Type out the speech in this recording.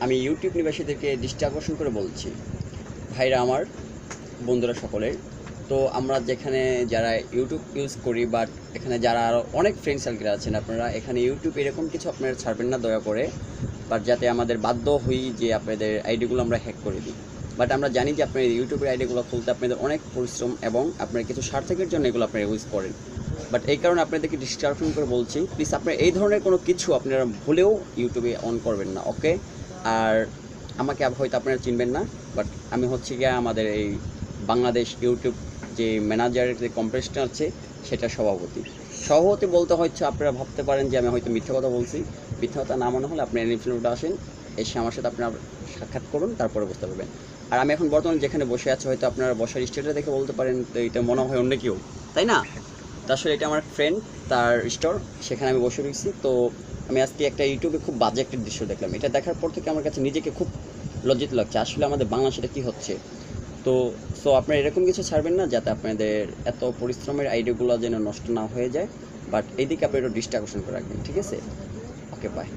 আমি ইউটিউব নিবাসীদেরকে দৃষ্টি আকর্ষণ করে বলছি, ভাইরা আমার, বন্ধুরা সকলের। তো আমরা যেখানে যারা ইউটিউব ইউজ করি, বাট এখানে যারা আরও অনেক ফ্রেন্ড সার্কেল আছেন, আপনারা এখানে ইউটিউব এরকম কিছু আপনারা ছাড়বেন না দয়া করে। বাট যাতে আমাদের বাধ্য হই যে আপনাদের আইডিগুলো আমরা হ্যাক করে দিই। বাট আমরা জানি যে আপনার ইউটিউবের আইডিগুলো খুলতে আপনাদের অনেক পরিশ্রম এবং আপনার কিছু স্বার্থকের জন্য এগুলো আপনারা ইউজ করেন। বাট এই কারণে আপনাদেরকে ডিস্ট্রাকশন করে বলছি, প্লিজ আপনারা এই ধরনের কোনো কিছু আপনারা ভুলেও ইউটিউবে অন করবেন না, ওকে? আর আমাকে হয়তো আপনারা চিনবেন না, বাট আমি হচ্ছে গিয়ে আমাদের এই বাংলাদেশ ইউটিউব যে ম্যানেজারের যে কম্পিটিশন আছে সেটার সভাপতি বলতে হচ্ছে আপনারা ভাবতে পারেন যে আমি হয়তো মিথ্যা কথা বলছি। মিথ্যা কথা না মনে হলে আপনি এনফিল্ডে আসেন, এসে আমার সাথে আপনার সাক্ষাৎ করুন, তারপরে বুঝতে পারবেন। আর আমি এখন বর্তমানে যেখানে বসে আছি, হয়তো আপনারা বসার স্টেটটা দেখে বলতে পারেন তো এটা মনে হয় অন্য কেউ, তাই না? তো আসলে এটা আমার ফ্রেন্ড, তার স্টোর, সেখানে আমি বসে রয়েছি। তো আমি আজকে একটা ইউটিউবে খুব বাজে একটা দৃশ্য দেখলাম। এটা দেখার পর থেকে আমার কাছে নিজেকে খুব লজ্জিত লাগছে, আসলে আমাদের বাংলাদেশে কী হচ্ছে। তো আপনারা এরকম কিছু ছাড়বেন না যাতে আপনাদের এত পরিশ্রমের আইডিয়াগুলো যেন নষ্ট না হয়ে যায়। বাট এইদিকে আপনি একটু দৃষ্টি আকর্ষণ করে রাখবেন, ঠিক আছে? ওকে, বাই।